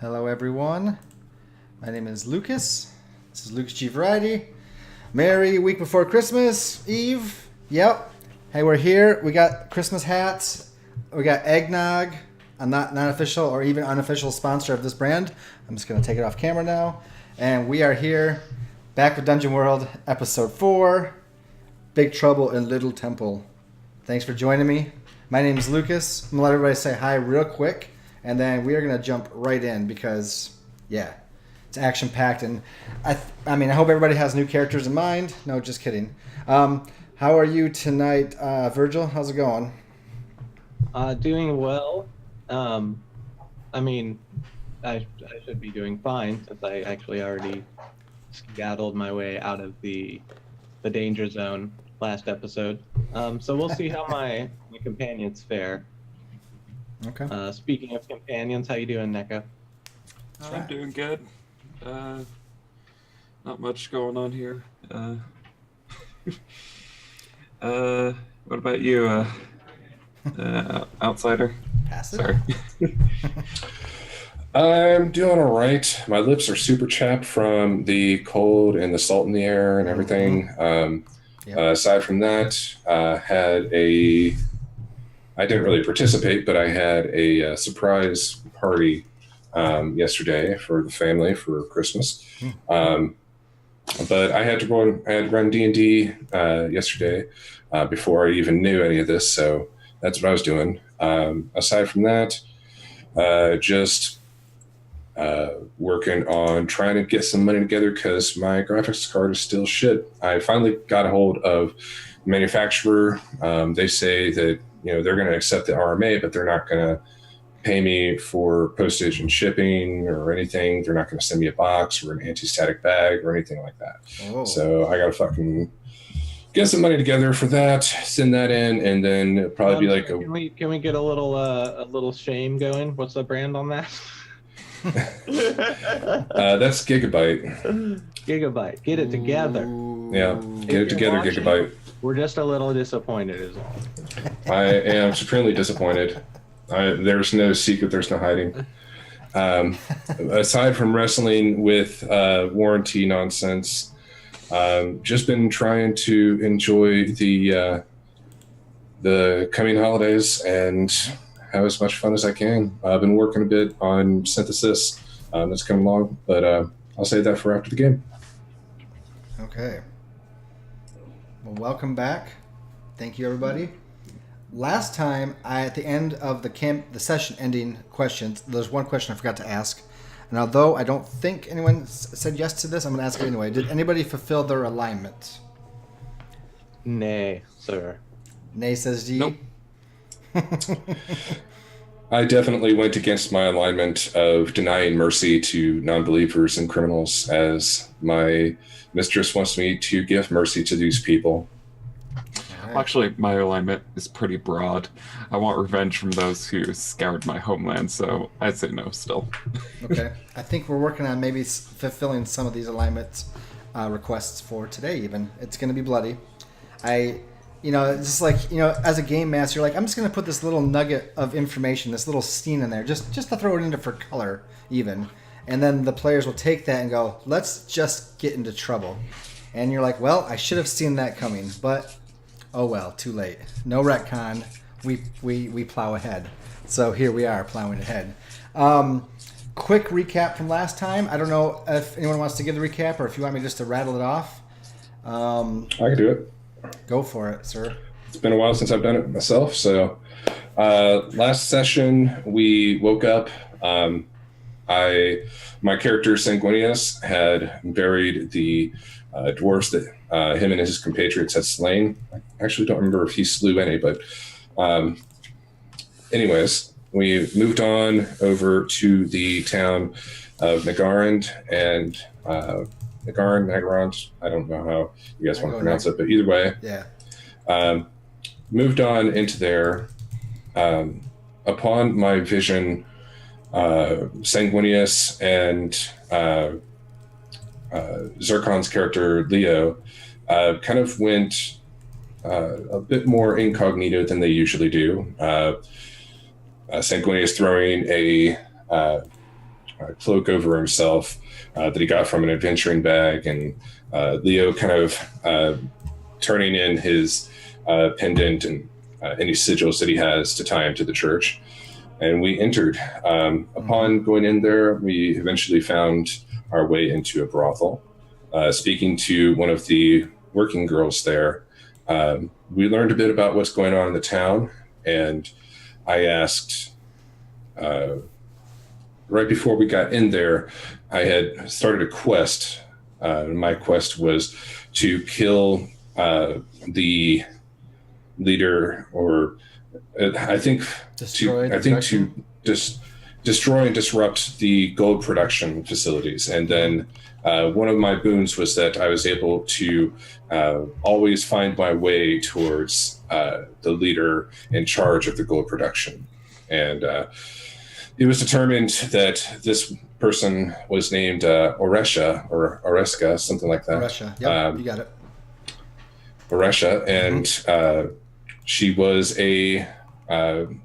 Hello, everyone. My name is Lucas. This is lucasgvariety. Merry week before Christmas Eve. Yep. Hey, we're here. We got Christmas hats. We got eggnog. I'm not official or even unofficial sponsor of this brand. I'm just going to take it off camera now. And we are here back with Dungeon World, episode 4, Big Trouble in Little Temple. Thanks for joining me. My name is Lucas. I'm going to let everybody say hi real quick. And then we are going to jump right in because, yeah, it's action-packed. And I hope everybody has new characters in mind. No, just kidding. How are you tonight, Virgil? How's it going? Doing well. I should be doing fine since I actually already skedaddled my way out of the danger zone last episode. So we'll see how my companions fare. Okay. Speaking of companions, how you doing, Neko? I'm doing good. Not much going on here. What about you, outsider? Pass it. Sorry. I'm doing all right. My lips are super chapped from the cold and the salt in the air and everything. Aside from that, I didn't really participate, but I had a surprise party yesterday for the family for Christmas. But I had run D&D yesterday before I even knew any of this, so that's what I was doing. Aside from that, just working on trying to get some money together because my graphics card is still shit. I finally got a hold of the manufacturer. They say that they're going to accept the RMA, but they're not going to pay me for postage and shipping or anything. They're not going to send me a box or an anti-static bag or anything like that. Oh. So I got to fucking get some money together for that, send that in, and then it'll probably be like Can we get a little shame going? What's the brand on that? that's Gigabyte. Gigabyte. Get it together. Yeah, get it together, Gigabyte. We're just a little disappointed is all. I am supremely disappointed. There's no secret, there's no hiding. Aside from wrestling with warranty nonsense, just been trying to enjoy the coming holidays and have as much fun as I can. I've been working a bit on synthesis. It's coming along, but I'll save that for after the game. Okay. Well, welcome back. Thank you, everybody. Last time, at the end of the session ending questions, there's one question I forgot to ask. And although I don't think anyone said yes to this, I'm going to ask it anyway. Did anybody fulfill their alignment? Nay, sir. Nay says D. Nope. I definitely went against my alignment of denying mercy to non-believers and criminals, as my mistress wants me to give mercy to these people. Right. Actually, my alignment is pretty broad. I want revenge from those who scoured my homeland, so I'd say no still. Okay. I think we're working on maybe fulfilling some of these alignment requests for today even. It's going to be bloody. Just like, as a game master, you're like, I'm just going to put this little nugget of information, this little scene in there, just to throw it into for color even. And then the players will take that and go, let's just get into trouble. And you're like, well, I should have seen that coming, but oh well, too late. No retcon. We plow ahead. So here we are plowing ahead. Quick recap from last time. I don't know if anyone wants to give the recap or if you want me just to rattle it off. I can do it. Go for it, sir. It's been a while since I've done it myself. So last session, we woke up. My character, Sanguinius, had buried the dwarves that him and his compatriots had slain. I actually don't remember if he slew any, but anyways, we moved on over to the town of Nagarand and Nagarand, I don't know how you guys want to pronounce it, but either way. Yeah. Moved on into there. Upon my vision, Sanguinius and Zircon's character, Leo, kind of went a bit more incognito than they usually do. Sanguinius throwing a cloak over himself that he got from an adventuring bag, and Leo kind of turning in his pendant and any sigils that he has to tie him to the church. And we entered. Upon going in there, we eventually found our way into a brothel. Speaking to one of the working girls there, we learned a bit about what's going on in the town, and I asked, right before we got in there, I had started a quest. My quest was to kill the leader, or I think Destroy to destroy and disrupt the gold production facilities. And then one of my boons was that I was able to always find my way towards the leader in charge of the gold production. And it was determined that this person was named Oresha or Oreska, something like that. Russia. Yep, you got it. Oresha, and she was a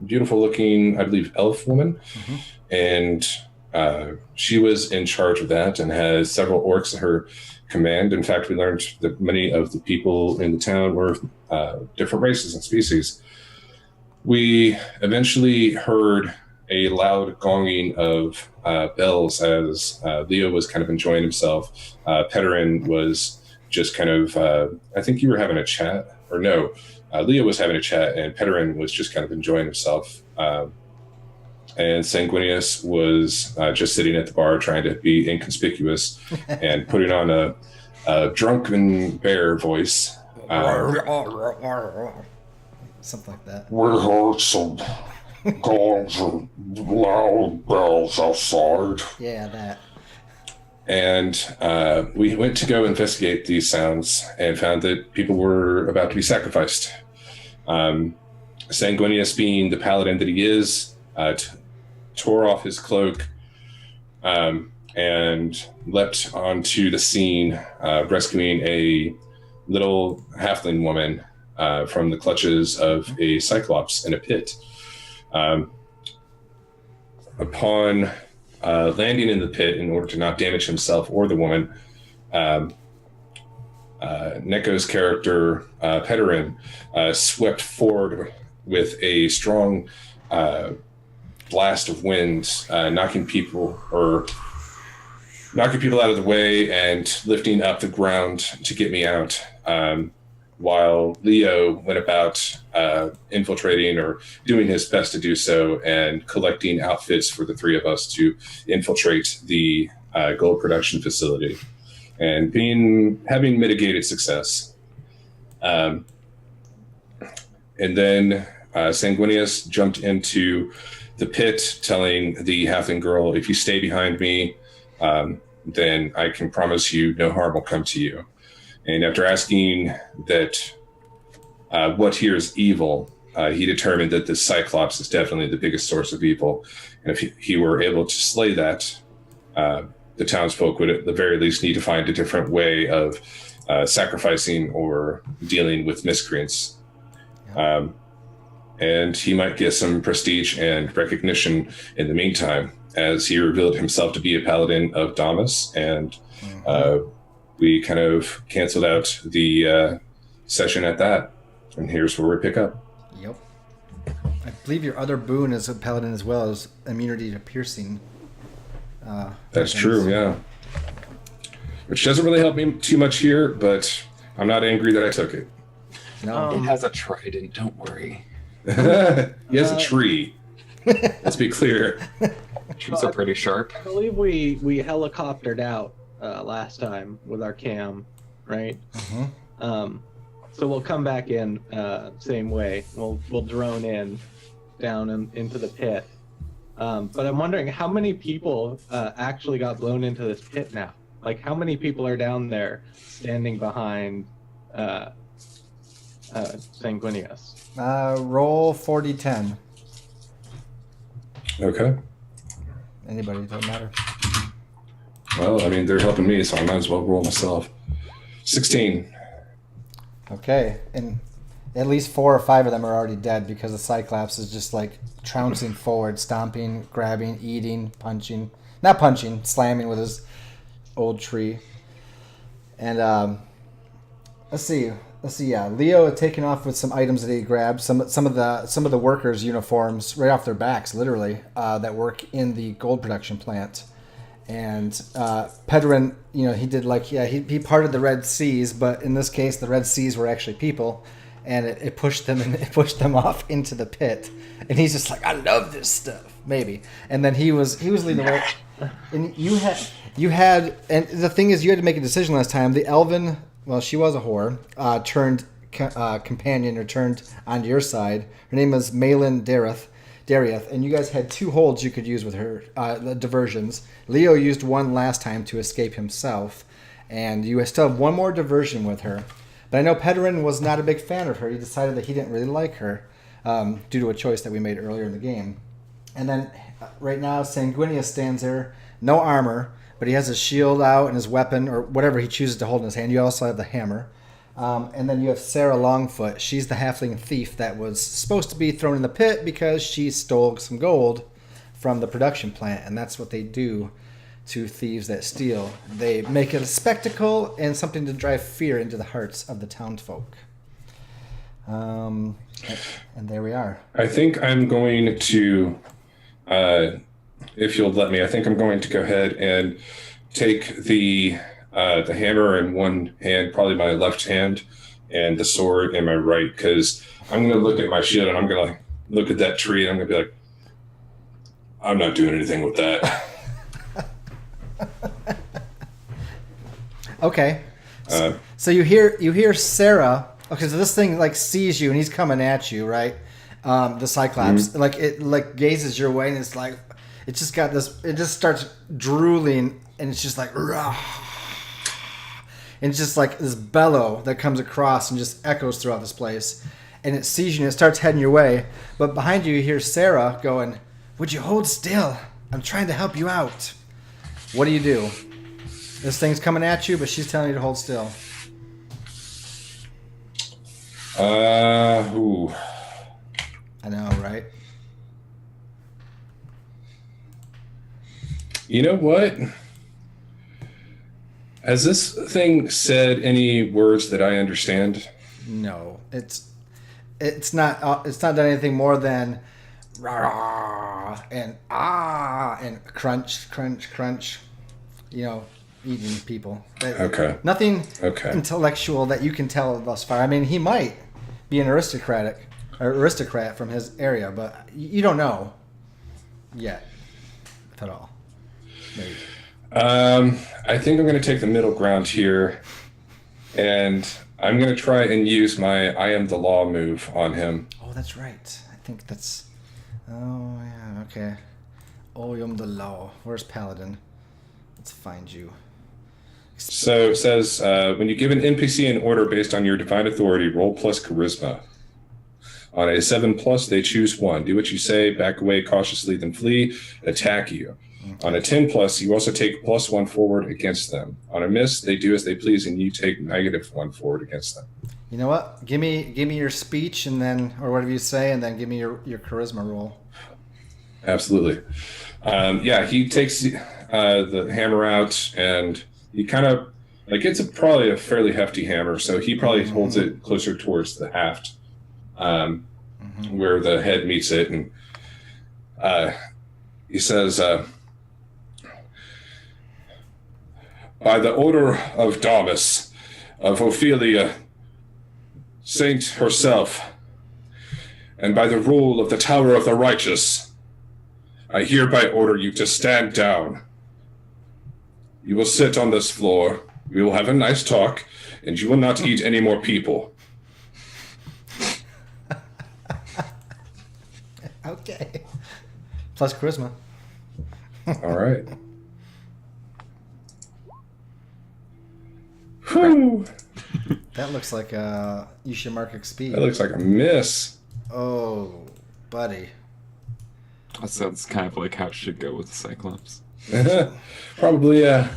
beautiful looking, I believe, elf woman. And she was in charge of that and has several orcs at her command. In fact, we learned that many of the people in the town were different races and species. We eventually heard a loud gonging of bells as Leo was kind of enjoying himself. Pederin was just kind of, I think you were having a chat, or no, Leo was having a chat and Pederin was just kind of enjoying himself. And Sanguinius was just sitting at the bar trying to be inconspicuous and putting on a drunken bear voice. Something like that. We heard some gongs and loud bells outside. Yeah, that. And we went to go investigate these sounds and found that people were about to be sacrificed. Sanguinius, being the paladin that he is, tore off his cloak and leapt onto the scene, rescuing a little halfling woman from the clutches of a cyclops in a pit. Upon landing in the pit, in order to not damage himself or the woman, Neko's character, Pederin, swept forward with a strong blast of wind, knocking people out of the way and lifting up the ground to get me out, while Leo went about infiltrating, or doing his best to do so, and collecting outfits for the three of us to infiltrate the gold production facility, and having mitigated success. And then Sanguinius jumped into the pit, telling the halfling girl, "If you stay behind me, then I can promise you no harm will come to you." And after asking that what here is evil, he determined that the Cyclops is definitely the biggest source of evil. And if he were able to slay that, the townsfolk would at the very least need to find a different way of sacrificing or dealing with miscreants. And he might get some prestige and recognition in the meantime, as he revealed himself to be a paladin of Damas, and we kind of canceled out the session at that. And here's where we pick up. Yep. I believe your other boon as a paladin as well is immunity to piercing. That's true, yeah. Which doesn't really help me too much here, but I'm not angry that I took it. No. It has a trident, don't worry. He has a tree. Let's be clear. Trees are pretty sharp. I believe we helicoptered out last time with our cam, right? So we'll come back in same way. We'll drone in down into the pit. But I'm wondering how many people actually got blown into this pit now. Like, how many people are down there standing behind Sanguinius? Roll 40-10. Okay. Anybody, doesn't matter. Well, I mean, they're helping me, so I might as well roll myself. 16. Okay, and at least 4 or 5 of them are already dead because the Cyclops is just like trouncing forward, stomping, grabbing, eating, punching, Not punching, slamming with his old tree. And let's see. Yeah, Leo had taken off with some items that he grabbed. Some of the workers' uniforms right off their backs, literally, that work in the gold production plant. And Pedrin, he did he parted the Red Seas, but in this case, the Red Seas were actually people, and it pushed them off into the pit. And he's just like, I love this stuff, maybe. And then he was leading the way. And you had, and the thing is, you had to make a decision last time. The Elven, well, she was a whore, turned companion or turned onto your side. Her name was Malin Darieth, and you guys had 2 holds you could use with her, the diversions. Leo used one last time to escape himself, and you still have one more diversion with her. But I know Pedrin was not a big fan of her. He decided that he didn't really like her due to a choice that we made earlier in the game. And then right now, Sanguinius stands there, no armor, but he has his shield out and his weapon, or whatever he chooses to hold in his hand. You also have the hammer. And then you have Sarah Longfoot. She's the halfling thief that was supposed to be thrown in the pit because she stole some gold from the production plant. And that's what they do to thieves that steal. They make it a spectacle and something to drive fear into the hearts of the townsfolk. And there we are. I think I'm going to, if you'll let me, I think I'm going to go ahead and take the hammer in one hand, probably my left hand, and the sword in my right, because I'm going to look at my shield and I'm going to look at that tree and I'm going to be like, I'm not doing anything with that. Okay. So you hear Sarah. Okay, so this thing sees you and he's coming at you, right? The Cyclops, it gazes your way and it's like, it's just got this. It just starts drooling and it's just like, rah. And it's just like this bellow that comes across and just echoes throughout this place. And it sees you and it starts heading your way. But behind you hear Sarah going, would you hold still? I'm trying to help you out. What do you do? This thing's coming at you, but she's telling you to hold still. Ooh. I know, right? You know what? Has this thing said any words that I understand? No, it's not done anything more than rah and and crunch, crunch, crunch. Eating people. Okay. Nothing Okay. intellectual that you can tell thus far. I mean, he might be an aristocrat from his area, but you don't know yet, if at all. Maybe. I think I'm going to take the middle ground here, and I'm going to try and use my I am the law move on him. Oh, that's right. I think that's... Oh, yeah, okay. Oh, I am the law. Where's Paladin? Let's find you. So it says, when you give an NPC an order based on your divine authority, roll plus charisma. On a 7+, they choose 1. Do what you say, back away cautiously, then flee, attack you. Okay. On a 10+, you also take +1 forward against them. On a miss, they do as they please, and you take -1 forward against them. You know what? Give me your speech, and then, or whatever you say, and then give me your charisma roll. Absolutely. He takes the hammer out, and he kind of, it's probably a fairly hefty hammer, so he probably holds it closer towards the haft, where the head meets it, and he says, by the order of Damus, of Ophelia, Saint herself, and by the rule of the Tower of the Righteous, I hereby order you to stand down. You will sit on this floor, we will have a nice talk, and you will not eat any more people. Okay. Plus charisma. All right. Whew. That looks like you should mark XP. That looks like a miss. Oh, buddy. That sounds kind of like how it should go with the Cyclops. Probably, yeah.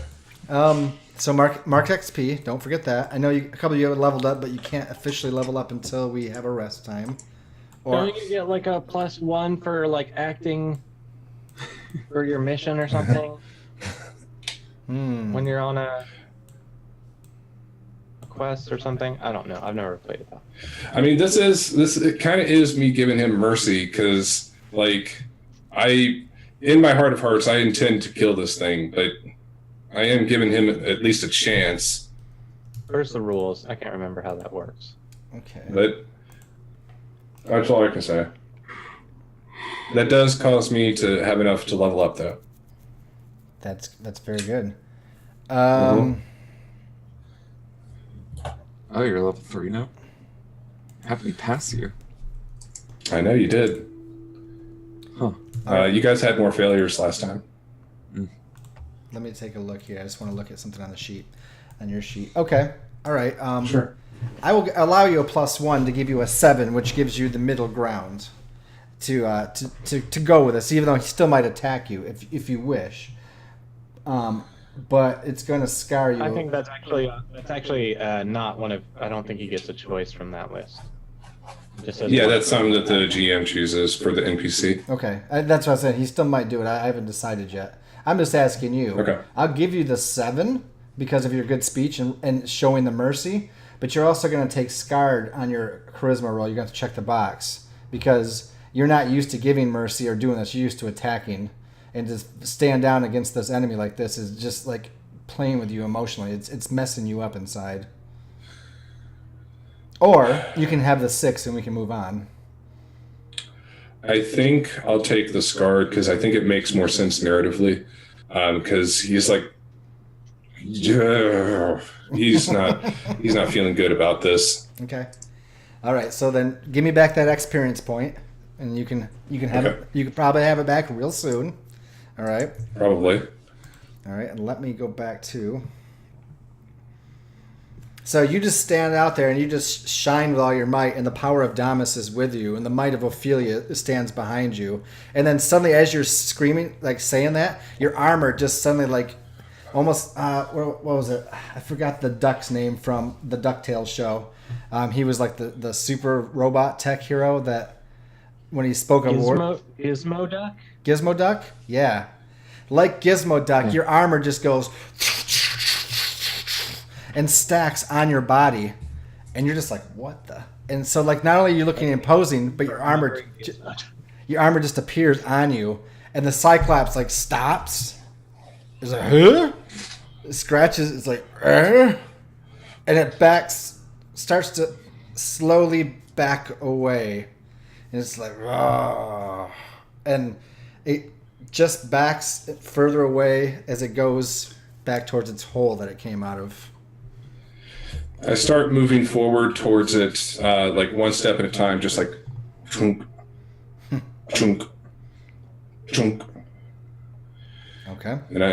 So mark XP. Don't forget that. I know a couple of you have leveled up, but you can't officially level up until we have a rest time. Don't you get a +1 for acting for your mission or something? Hmm. When you're on a quest or something? I don't know. I've never played that. I mean, it kind of is me giving him mercy because, like, in my heart of hearts, I intend to kill this thing, but I am giving him at least a chance. Where's the rules? I can't remember how that works. Okay. But that's all I can say. That does cause me to have enough to level up, though. That's very good. Oh, you're level 3 now? How did we pass you? I know you did. Huh. You guys had more failures last time. Let me take a look here. I just want to look at something on the sheet, on your sheet. Okay. All right. Sure. I will allow you a +1 to give you a 7, which gives you the middle ground to go with this, even though he still might attack you if you wish. But it's going to scar you. I think that's actually not one of. I don't think he gets a choice from that list. It just says Yeah, one. that's something that the GM chooses for the NPC. Okay. That's what I said. He still might do it. I haven't decided yet. I'm just asking you. Okay. I'll give you the 7 because of your good speech and showing the mercy, but you're also going to take scarred on your charisma roll. You're going to have to check the box because you're not used to giving mercy or doing this. You're used to attacking. And to stand down against this enemy like this is just like playing with you emotionally. It's messing you up inside. Or you can have the 6 and we can move on. I think I'll take the scarred because I think it makes more sense narratively. Because he's like, yeah, he's not feeling good about this. Okay. All right. So then give me back that experience point, and you can have Okay. it. You can probably have it back real soon. All right. Probably. All right. And let me go back to. So you just stand out there and you just shine with all your might, and the power of Damas is with you, and the might of Ophelia stands behind you. And then suddenly, as you're screaming, like saying that, your armor just suddenly, like, almost, what was it? I forgot the duck's name from the DuckTales show. He was like the super robot tech hero that, when he spoke of war. Gizmo Duck? Gizmo Duck? Yeah. Like Gizmo Duck, your armor just goes and stacks on your body, and you're just like, what the? And so, like, not only are you looking imposing, but your armor just appears on you, and the Cyclops like stops. It's like, huh? It scratches. It's like, and it starts to slowly back away, and it's like, oh, and it just backs further away as it goes back towards its hole that it came out of. I start moving forward towards it, like one step at a time, just like chunk, chunk, chunk. Okay. And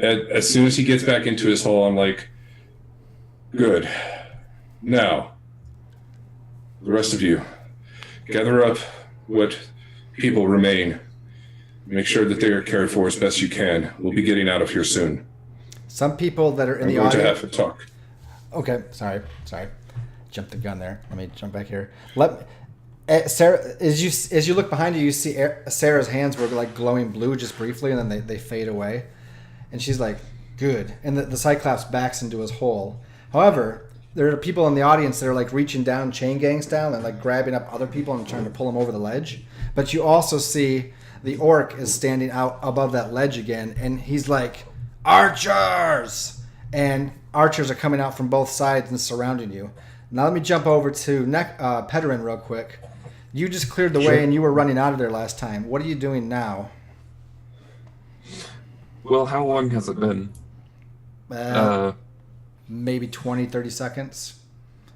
as soon as he gets back into his hole, I'm like, good. Now, the rest of you, gather up what people remain. Make sure that they are cared for as best you can. We'll be getting out of here soon. Some people that are in I'm the going to audience. have to talk. Okay, sorry. Jumped the gun there. Let me jump back here. Sarah, as you look behind you, you see Sarah's hands were like glowing blue just briefly, and then they fade away. And she's like, good. And the Cyclops backs into his hole. However, there are people in the audience that are like reaching down, chain gang style, and like grabbing up other people and trying to pull them over the ledge. But you also see the orc is standing out above that ledge again, and he's like, archers! And archers are coming out from both sides and surrounding you. Now let me jump over to Pederin real quick. You just cleared the way and you were running out of there last time. What are you doing now? Well, how long has it been? Maybe 20, 30 seconds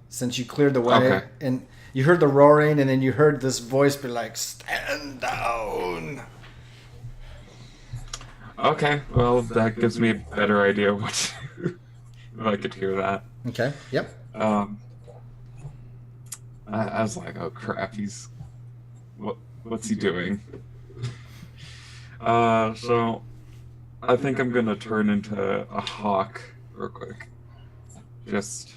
since you cleared the way. Okay. And you heard the roaring, and then you heard this voice be like, stand down. Okay, well, that gives me a better idea what to, if I could hear that. Okay, yep. I was like, oh crap, what's he doing? So I think I'm gonna turn into a hawk real quick, just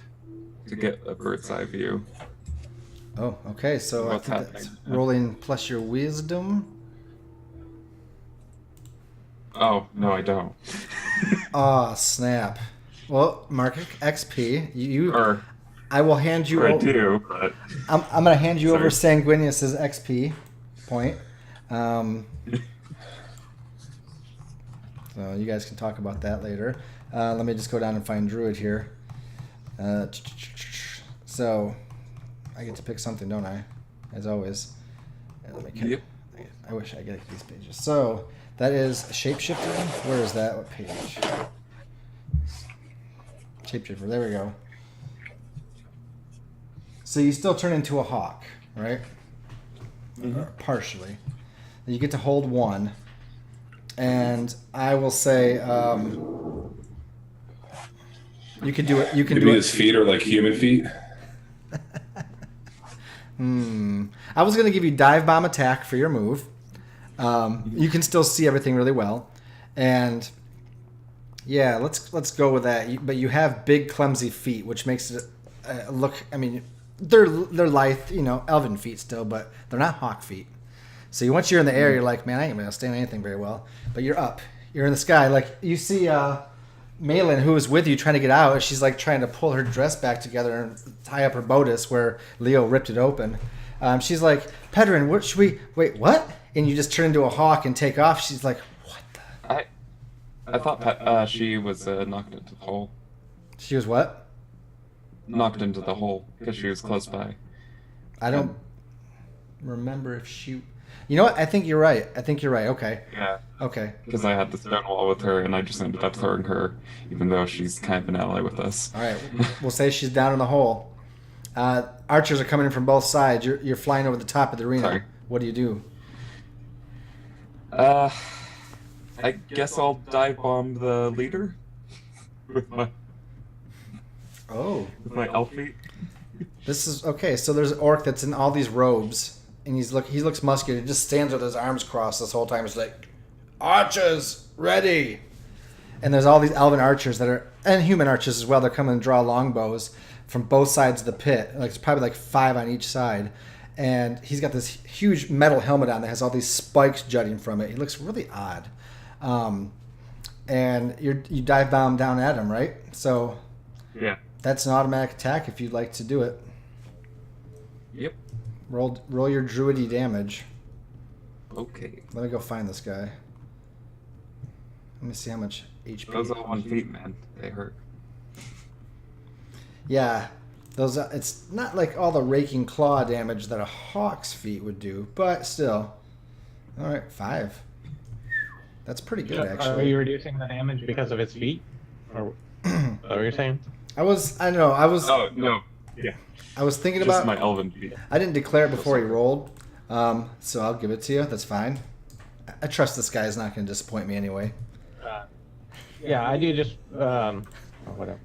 to get a bird's eye view. Oh, okay, so I What's think happening? that's rolling plus your wisdom. Oh, no, I don't. Oh, snap. Well, mark XP. Or, I will hand you. or I do, but... I'm going to hand you over Sorry. Sanguinius's XP point. So you guys can talk about that later. Let me just go down and find Druid here. So I get to pick something, don't I? As always. Yep. I wish I get these pages. So that is shapeshifter. Where is that? What page? Shapeshifter. There we go. So you still turn into a hawk, right? Mm-hmm. Or partially. You get to hold one, and I will say you can do it. You can Maybe do his it. feet are like human feet. I was gonna give you dive bomb attack for your move. You can still see everything really well, and yeah, let's go with that. But you have big clumsy feet, which makes it look. I mean, they're lithe, elven feet still, but they're not hawk feet. So once you're in the air, you're like, man, I ain't gonna stand anything very well. But you're up, you're in the sky. Like you see, Malin, who was with you trying to get out, she's like trying to pull her dress back together and tie up her bodice where Leo ripped it open. She's like, Pedrin, what should we? Wait, what? And you just turn into a hawk and take off. She's like, what the? I thought she was knocked into the hole. She was what? Knocked into the hole because she was close by. I don't remember if she. You know what? I think you're right. Okay. Yeah. Okay. Because I had the stone wall with her, and I just ended up throwing her, even though she's kind of an ally with us. All right. We'll say she's down in the hole. Archers are coming in from both sides. You're flying over the top of the arena. Sorry. What do you do? I guess I'll dive bomb the leader with my elf feet. This is okay. So there's an orc that's in all these robes, and he looks muscular. He just stands with his arms crossed this whole time. He's like, archers ready. And there's all these elven archers and human archers as well. They're coming to draw longbows from both sides of the pit. Like it's probably like 5 on each side. And he's got this huge metal helmet on that has all these spikes jutting from it. He looks really odd. And you dive bomb down at him, right? So Yeah. that's an automatic attack if you'd like to do it. Yep. Roll your druidy damage. Okay. Let me go find this guy. Let me see how much HP. Those are 1 feet, man. They hurt. Yeah, those. It's not like all the raking claw damage that a hawk's feet would do, but still. All right, 5. That's pretty good, Are actually. you reducing the damage because of its feet? Or is that what you're saying? I don't know. I was Oh, no. Yeah. I was thinking Just about. my elven feet. I didn't declare it before he rolled, so I'll give it to you. That's fine. I trust this guy is not going to disappoint me anyway. Yeah, I do just whatever.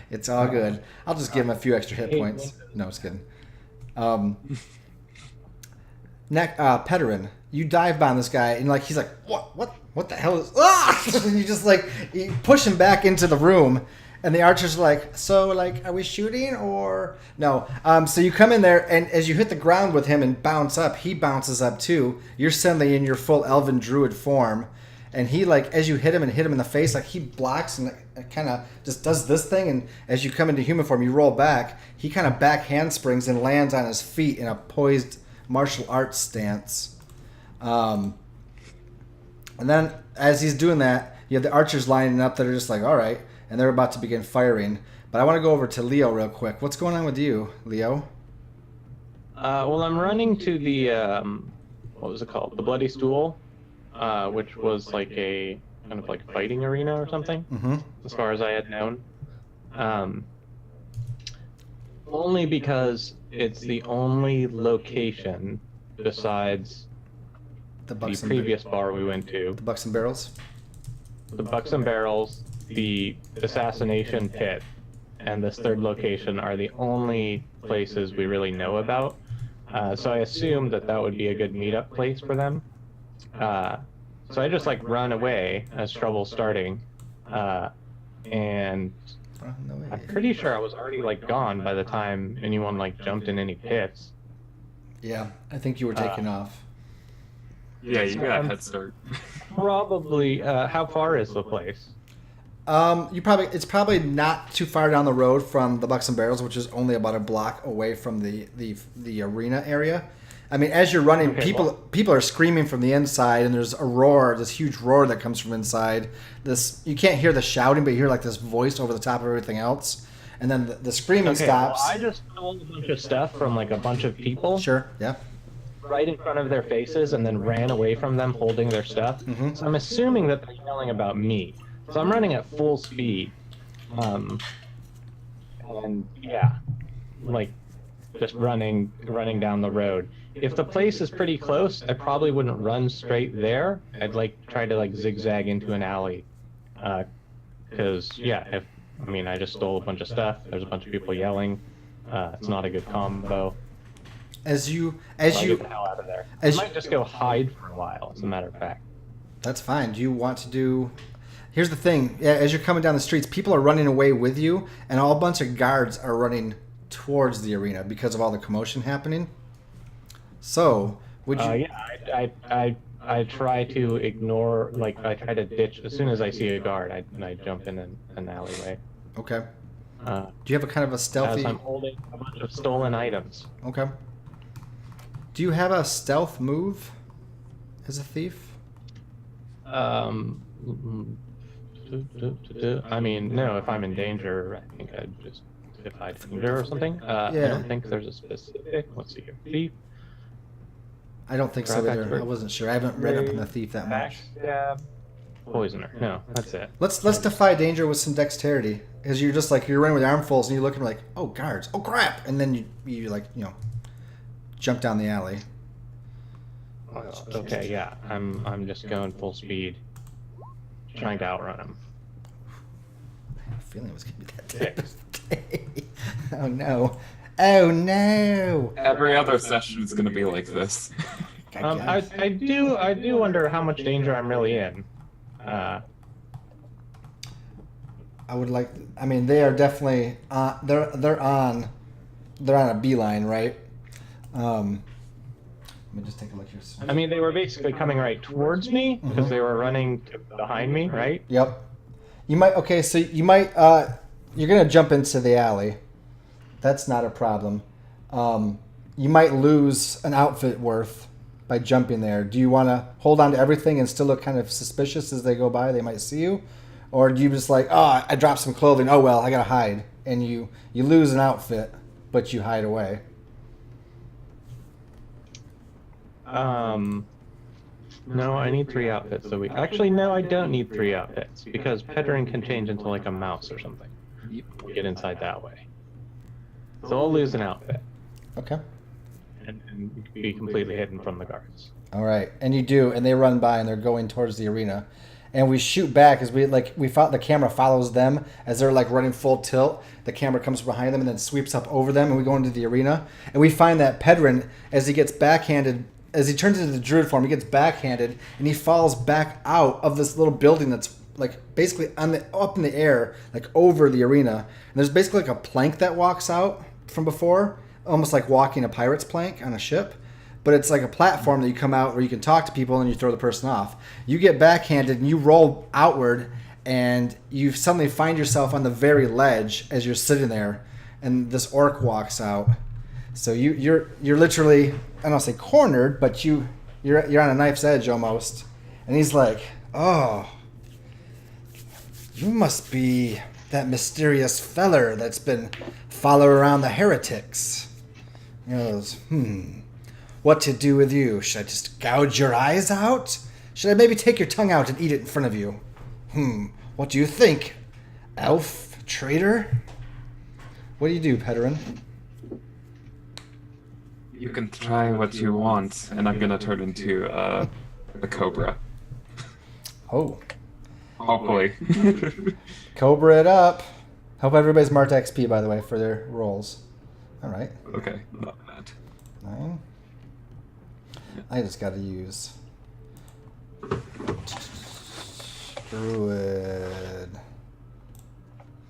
It's all good. I'll just give him a few extra hit points. No, just kidding. Pederin, you dive bomb this guy, and he's like, what the hell is? Ah! And you just you push him back into the room, and the archer's like, so are we shooting or no? So you come in there, and as you hit the ground with him and bounce up, he bounces up too. You're suddenly in your full elven druid form. And he, as you hit him in the face, he blocks and kind of just does this thing. And as you come into human form, you roll back. He kind of back handsprings and lands on his feet in a poised martial arts stance. And then as he's doing that, you have the archers lining up that are just like, all right. And they're about to begin firing. But I want to go over to Leo real quick. What's going on with you, Leo? Well, I'm running to the, what was it called? The Bloody Stool. Which was a kind of fighting arena or something, as far as I had known. Only because it's the only location besides the previous bar we went to. The Bucks and Barrels? The Bucks and Barrels, the Assassination Pit, and this third location are the only places we really know about. So I assumed that would be a good meetup place for them. So I just run away as trouble's starting, and I'm pretty sure I was already gone by the time anyone jumped in any pits. Yeah, I think you were taking off. Yeah, you got a head start. probably. How far is the place? It's probably not too far down the road from the Bucks and Barrels, which is only about a block away from the arena area. I mean, as you're running, Okay, people are screaming from the inside, and there's a roar, this huge roar that comes from inside. You can't hear the shouting, but you hear like this voice over the top of everything else, and then the screaming stops. Well, I just stole a bunch of stuff from like a bunch of people. Sure, yeah. Right in front of their faces, and then ran away from them holding their stuff. Mm-hmm. So I'm assuming that they're yelling about me. So I'm running at full speed. And yeah, like just running down the road. If the place is pretty close, I probably wouldn't run straight there. I'd try to zigzag into an alley. Because I just stole a bunch of stuff. There's a bunch of people yelling. It's not a good combo. Get the hell out of there. I might just go hide for a while, as a matter of fact. That's fine. Do you want to do... Here's the thing. Yeah, as you're coming down the streets, people are running away with you, and a bunch of guards are running towards the arena because of all the commotion happening. So, would you... I try to ignore, I try to ditch. As soon as I see a guard, I jump in an alleyway. Okay. Do you have a kind of a stealthy... As I'm holding a bunch of stolen items. Okay. Do you have a stealth move as a thief? I mean, no, if I'm in danger, I think I'd just defy danger or something. I don't think there's a specific... Let's see here. Thief. I don't think so either. I wasn't sure. I haven't read up on the thief that much. Backstab. Poisoner. No, that's it. Let's defy danger with some dexterity. Because you're just you're running with armfuls and you're looking like, oh, guards. Oh, crap. And then you jump down the alley. Okay, yeah. I'm just going full speed. Trying to outrun him. I had a feeling it was going to be that day. Oh, no. Oh, no. Every other session is going to be like this. I do wonder how much danger I'm really in. I would like... I mean, they are definitely... They're on a beeline, right? Let me just take a look here. I mean, they were basically coming right towards me because they were running behind me, right? Yep. You might... Okay, so you might... you're going to jump into the alley. That's not a problem. You might lose an outfit worth by jumping there. Do you want to hold on to everything and still look kind of suspicious as they go by? They might see you. Or do you just I dropped some clothing. Oh, well, I got to hide. And you lose an outfit, but you hide away. No, I need 3 outfits a week. Actually, no, I don't need 3 outfits because Petterin can change into a mouse or something. Get inside that way. So I'll lose an outfit. Okay. And be completely hidden from the guards. All right, and you do, and they run by and they're going towards the arena, and we shoot back as the camera follows them as they're running full tilt. The camera comes behind them and then sweeps up over them, and we go into the arena, and we find that Pedrin, as he gets backhanded, as he turns into the druid form, he gets backhanded and he falls back out of this little building that's basically up in the air, over the arena. And there's basically a plank that walks out from before, almost like walking a pirate's plank on a ship. But it's like a platform that you come out where you can talk to people and you throw the person off. You get backhanded and you roll outward and you suddenly find yourself on the very ledge as you're sitting there, and this orc walks out. So you're literally, I don't want to say cornered, but you're on a knife's edge almost. And he's like, "Oh, you must be that mysterious feller that's been following around the heretics." He goes, "What to do with you? Should I just gouge your eyes out? Should I maybe take your tongue out and eat it in front of you? What do you think, elf traitor?" What do you do, Petterin? You can try what you want, and I'm gonna turn into a cobra. Oh. Hopefully. Cobra it up. Hope everybody's marked XP, by the way, for their rolls. All right. Okay, not bad. 9. I just got to use Druid.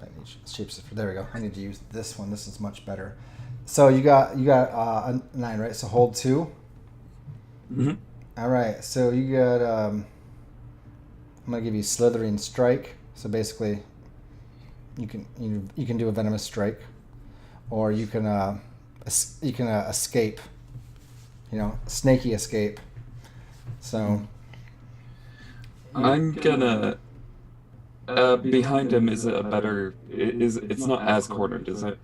I need shapeshifter. There we go. I need to use this one. This is much better. So you got a 9, right? So hold 2. Mm-hmm. All right. So you got I'm gonna give you slithering strike. So basically, you can do a venomous strike, or you can escape. Snaky escape. So I'm gonna. Behind him, is it a better? It's not as cornered, is it?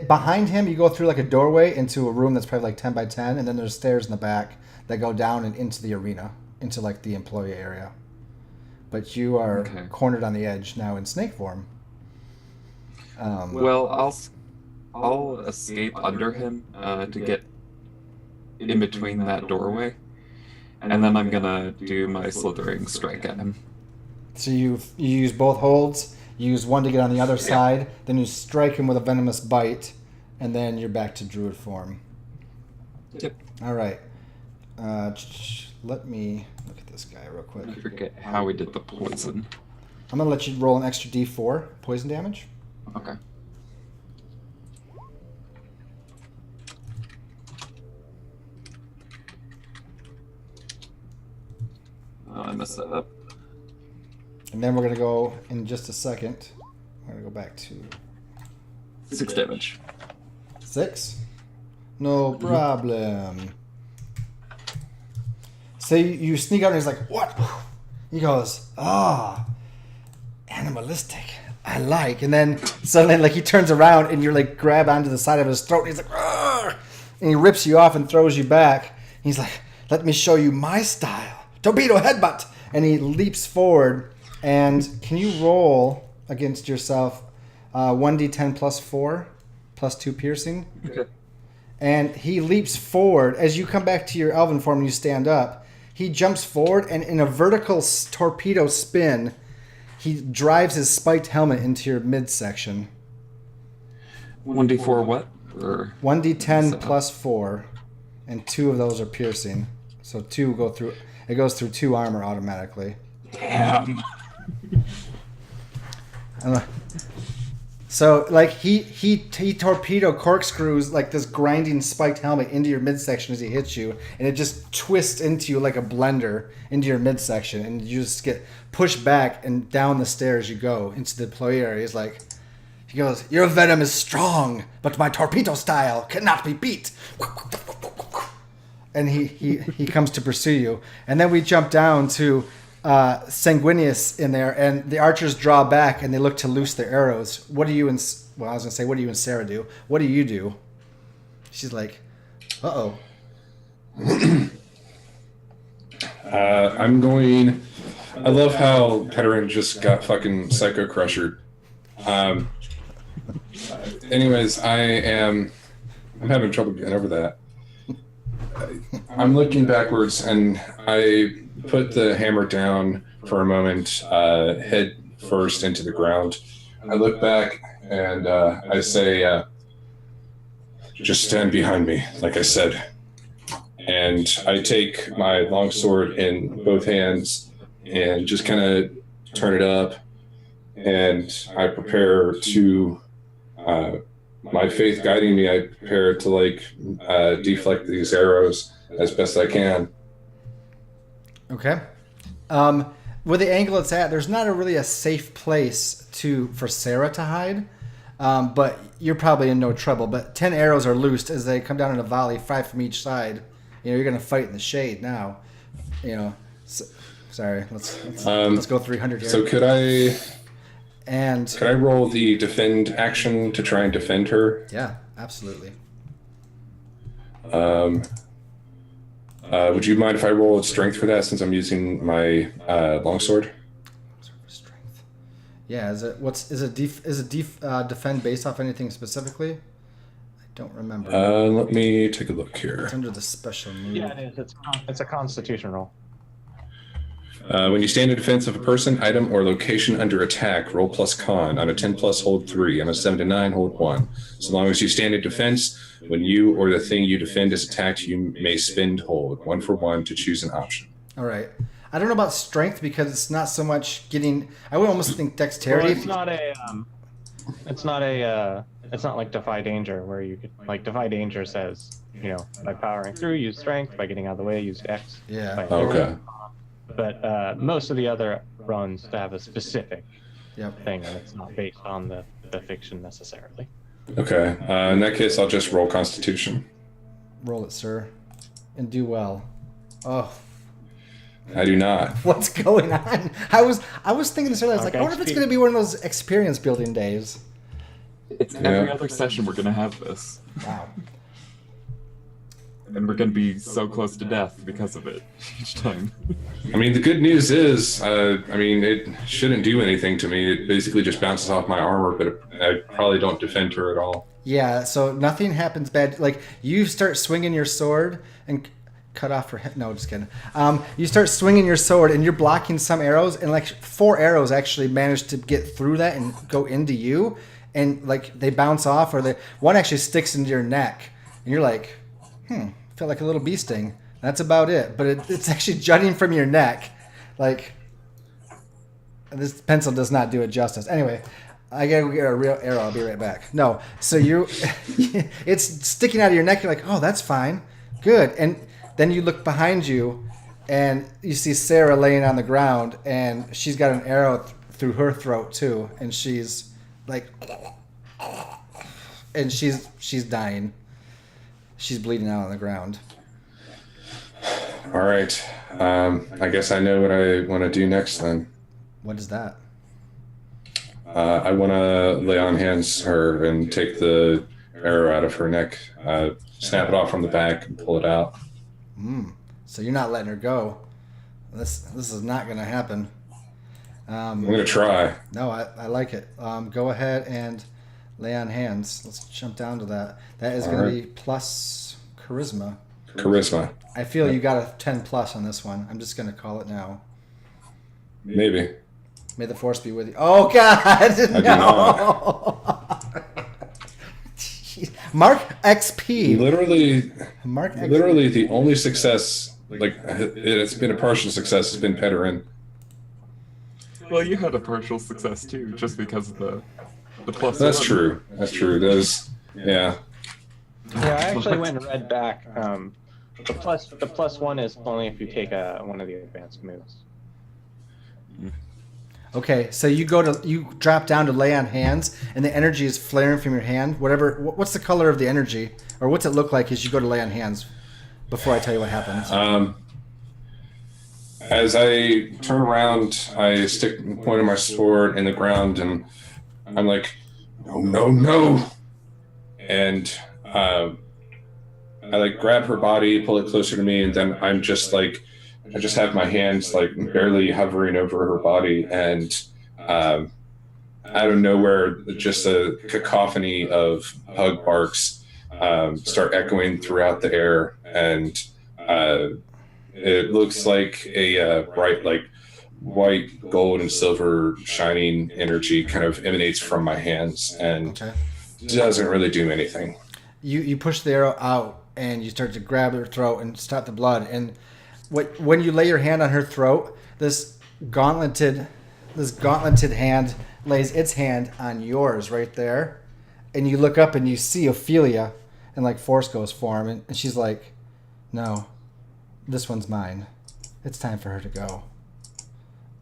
Behind him, you go through like a doorway into a room that's probably like 10 by 10, and then there's stairs in the back that go down and into the arena, into like the employee area. But you are cornered on the edge now in snake form. Well, I'll escape under him to get in between that doorway, and then I'm gonna do my slithering strike at him. So you use both holds. You use one to get on the other side, then you strike him with a venomous bite, and then you're back to druid form. Yep. All right. Let me look at this guy real quick. I forget how we did the poison. I'm going to let you roll an extra d4 poison damage. Okay. Oh, I messed that up. And then we're going to go in just a second. We're going to go back to 6 damage. 6? No problem. So you sneak out and he's like, what? He goes, animalistic. I like. And then suddenly like he turns around and you're like grab onto the side of his throat. And he's like, Argh! And he rips you off and throws you back. He's like, let me show you my style. Torpedo headbutt. And he leaps forward. And can you roll against yourself 1d10 plus 4 plus 2 piercing? Okay. And he leaps forward. As you come back to your elven form and you stand up, he jumps forward and in a vertical torpedo spin, he drives his spiked helmet into your midsection. 1d4 what? Or 1d10 plus 4, and 2 of those are piercing. So 2 go through. It goes through 2 armor automatically. damn. So like he torpedo corkscrews like this grinding spiked helmet into your midsection as he hits you, and it just twists into you like a blender into your midsection, and you just get pushed back and down the stairs you go into the employee area. He goes, your venom is strong, but my torpedo style cannot be beat. And he comes to pursue you, and then we jump down to Sanguinius in there, and the archers draw back and they look to loose their arrows. What do you and what do you and Sarah do? What do you do? She's like, uh-oh. I'm going. I love how Peterin just got fucking psycho crushed. Anyways, I'm having trouble getting over that. I'm looking backwards and I put the hammer down for a moment, head first into the ground. I look back and I say, just stand behind me, like I said. And I take my longsword in both hands and just kind of turn it up. And I prepare to, my faith guiding me, I prepare to deflect these arrows as best I can. Okay. Where the angle it's at, there's not really a safe place for Sarah to hide, but you're probably in no trouble. But 10 arrows are loosed as they come down in a volley, 5 from each side. You're going to fight in the shade now. Sorry, let's go 300 here. So could I roll the defend action to try and defend her? Yeah, absolutely. Would you mind if I roll strength for that, since I'm using my longsword? Strength. Yeah. Is it defend based off anything specifically? I don't remember. Let me take a look here. It's under the special move. Yeah, it is. It's a constitution roll. When you stand in defense of a person, item, or location under attack, roll plus con. On a 10 plus, hold 3. On a 7 to 9, hold 1. So long as you stand in defense, when you or the thing you defend is attacked, you may spend hold 1 for 1 to choose an option. All right. I don't know about strength because it's not so much getting. I would almost think dexterity. Well, it's not like defy danger, where you could defy danger says by powering through use strength, by getting out of the way use dex. Yeah. Okay. but most of the other runs have a specific Yep. thing, and it's not based on the fiction necessarily. Okay. In that case, I'll just roll Constitution. Roll it, sir, and do well. Oh, I do not. what's going on? I was thinking this earlier. I was like, I wonder if it's XP. going to be one of those experience building days. It's every other session we're gonna have this. Wow. And we're gonna be so close to death because of it each time. I mean, the good news is, it shouldn't do anything to me. It basically just bounces off my armor, but I probably don't defend her at all. Yeah, so nothing happens bad. Like, you start swinging your sword and cut off her head. No, just kidding. You start swinging your sword and you're blocking some arrows, and like 4 arrows actually manage to get through that and go into you, and like they bounce off, or one actually sticks into your neck, and you're like, feel like a little bee sting. That's about it. But it's actually jutting from your neck. Like, this pencil does not do it justice. Anyway, I gotta go get a real arrow. I'll be right back. No, so it's sticking out of your neck. You're like, oh, that's fine. Good. And then you look behind you and you see Sarah laying on the ground, and she's got an arrow through her throat too. And she's like, and she's dying. She's bleeding out on the ground. All right. I guess I know what I want to do next then. What is that? I want to lay on hands her and take the arrow out of her neck, snap it off from the back, and pull it out. So you're not letting her go. This is not going to happen. I'm going to try. No, I like it. Go ahead and lay on hands. Let's jump down to that. That is going to be plus charisma. Charisma. I feel you got a 10 plus on this one. I'm just going to call it now. Maybe. May the force be with you. Oh, God. No. Jeez. Mark XP. Literally the only success, like, it's been a partial success, has been Pederin. Well, you had a partial success too, just because of the plus. That's 1. true. That's true. Yeah. Yeah, I actually went and read back. The plus 1 is only if you take one of the advanced moves. Okay, so you drop down to lay on hands, and the energy is flaring from your hand. What's the color of the energy, or what's it look like as you go to lay on hands? Before I tell you what happens. As I turn around, I stick the point of my sword in the ground, and I'm like, no. And I like grab her body, pull it closer to me, and then I'm just like, I just have my hands like barely hovering over her body, and out of nowhere, just a cacophony of pug barks start echoing throughout the air, and it looks like a bright, like white, gold, and silver shining energy kind of emanates from my hands, and doesn't really do anything. You push the arrow out, and you start to grab her throat and stop the blood, and when you lay your hand on her throat, this gauntleted hand lays its hand on yours right there, and you look up and you see Ophelia, and like force goes form, and she's like, no, this one's mine. It's time for her to go.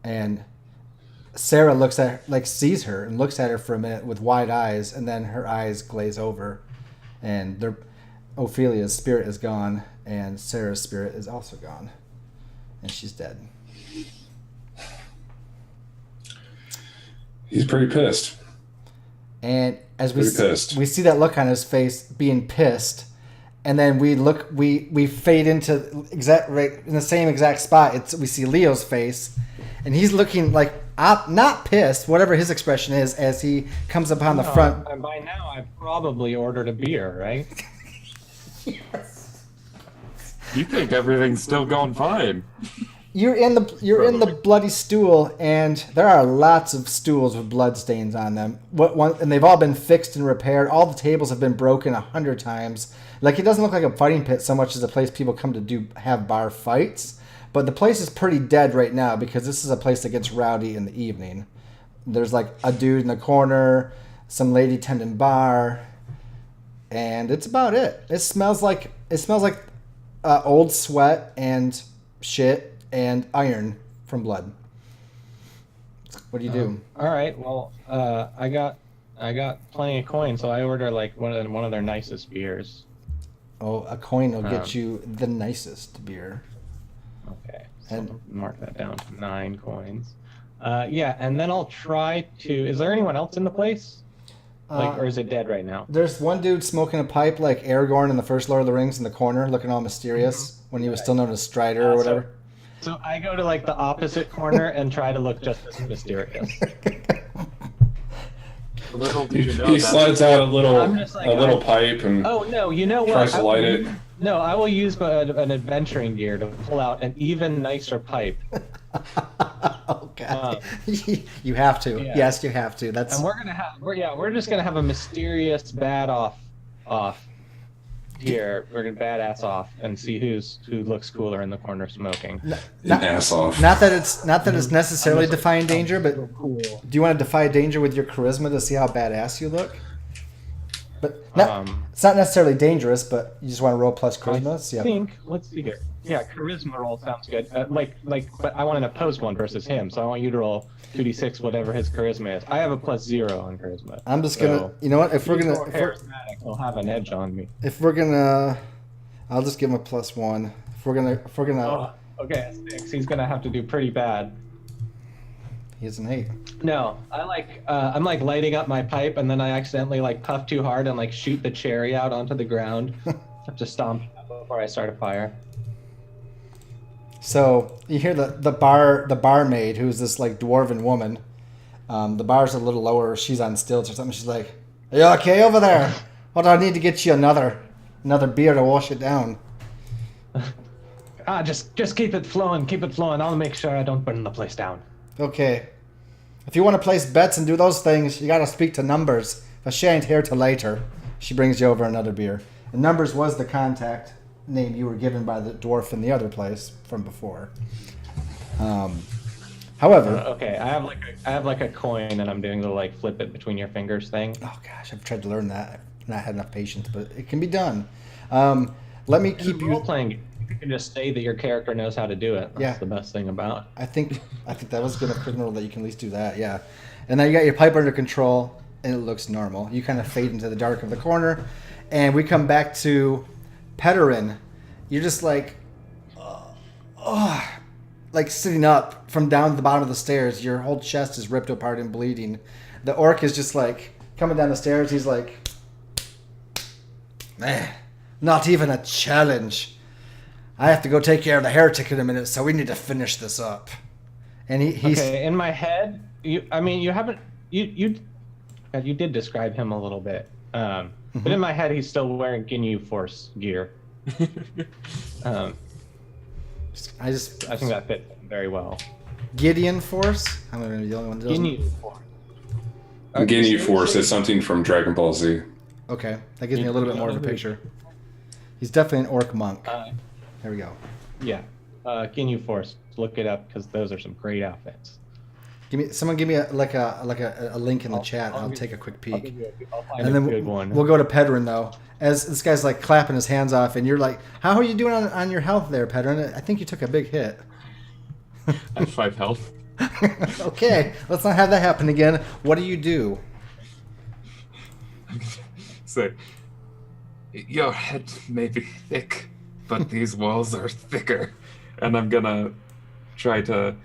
And Sarah sees her and looks at her for a minute with wide eyes, and then her eyes glaze over, and Ophelia's spirit is gone, and Sarah's spirit is also gone, and she's dead. He's pretty pissed. And as we see that look on his face, being pissed, and then we fade into right in the same exact spot. We see Leo's face, and he's looking like not pissed, whatever his expression is, as he comes upon the front. And by now, I've probably ordered a beer, right? Yes. You think everything's still going fine? You're in the bloody stool, and there are lots of stools with blood stains on them. And they've all been fixed and repaired. All the tables have been broken 100 times. Like, it doesn't look like a fighting pit so much as a place people come to have bar fights. But the place is pretty dead right now because this is a place that gets rowdy in the evening. There's like a dude in the corner, some lady tending bar, and it's about it. It smells like old sweat and shit and iron from blood. What do you do? All right. Well, I got plenty of coins, so I order like one of their nicest beers. Oh, a coin will get you the nicest beer. Okay. So And mark that down to 9 coins. Yeah, and then I'll try to. Is there anyone else in the place? Or is it dead right now? there's one dude smoking a pipe like Aragorn in the first Lord of the Rings in the corner, looking all mysterious when he was still known as Strider or whatever. So I go to like the opposite corner and try to look just as mysterious. Little did you know He that- slides out a little I'm just like, pipe and Oh no! You know what? tries to light it. No, I will use an adventuring gear to pull out an even nicer pipe. Oh god, you have to. Yeah. Yes, you have to. That's And we're just gonna have a mysterious bad off here. We're gonna badass off and see who looks cooler in the corner smoking. an ass off. not that it's necessarily defying danger, but Cool. do you want to defy danger with your charisma to see how badass you look? But it's not necessarily dangerous, but you just want to roll plus charisma. I See think. Let's see here. Yeah, charisma roll sounds good. But I want an opposed one versus him, so I want you to roll 2d6 whatever his charisma is. I have a +0 on charisma. I'm just gonna. You know what? If we're He's gonna, more charismatic, he'll have an edge on me. I'll just give him a +1. If we're gonna, Oh, okay, 6. He's gonna have to do pretty bad. he has an 8. No, I'm like lighting up my pipe, and then I accidentally like puff too hard and like shoot the cherry out onto the ground. Have to stomp it before I start a fire. So you hear the barmaid, who's this like dwarven woman. The bar's a little lower. She's on stilts or something. She's like, "Are you okay over there? What do I need to get you another beer to wash it down?" Just keep it flowing. Keep it flowing. I'll make sure I don't burn the place down. Okay. If you want to place bets and do those things, you got to speak to Numbers. But she ain't here till later. She brings you over another beer. And Numbers was the contact name you were given by the dwarf in the other place from before. However, Okay, I have like a coin, and I'm doing the like flip it between your fingers thing. oh gosh, I've tried to learn that. I've not had enough patience, but it can be done. Let me keep Role you. playing. You can just say that your character knows how to do it. That's Yeah. the best thing about. I think that was good enough criminal that you can at least do that. Yeah, and now you got your pipe under control, and it looks normal. You kind of fade into the dark of the corner, and we come back to Pederin. You're just like, like sitting up from down to the bottom of the stairs. Your whole chest is ripped apart and bleeding. The orc is just like coming down the stairs. He's like, not even a challenge. I have to go take care of the heretic in a minute, so we need to finish this up. And he's Okay, in my head, you did describe him a little bit, but in my head, he's still wearing Ginyu Force gear. I think that fits him very well. Gideon Force. I'm gonna be the only one that doesn't. Ginyu Force. Ginyu Force is something from Dragon Ball Z. Okay, that gives me a little bit more of a picture. He's definitely an orc monk. There we go. Yeah, Ginyu Force. Look it up because those are some great outfits. Someone give me a link in the chat. I'll take a quick peek. I'll find And then a good one. we'll go to Pederin though. As this guy's like clapping his hands off, and you're like, "How are you doing on your health there, Pederin? I think you took a big hit." I have 5 health. Okay, let's not have that happen again. What do you do? So, your head may be thick, but these walls are thicker. And I'm gonna try to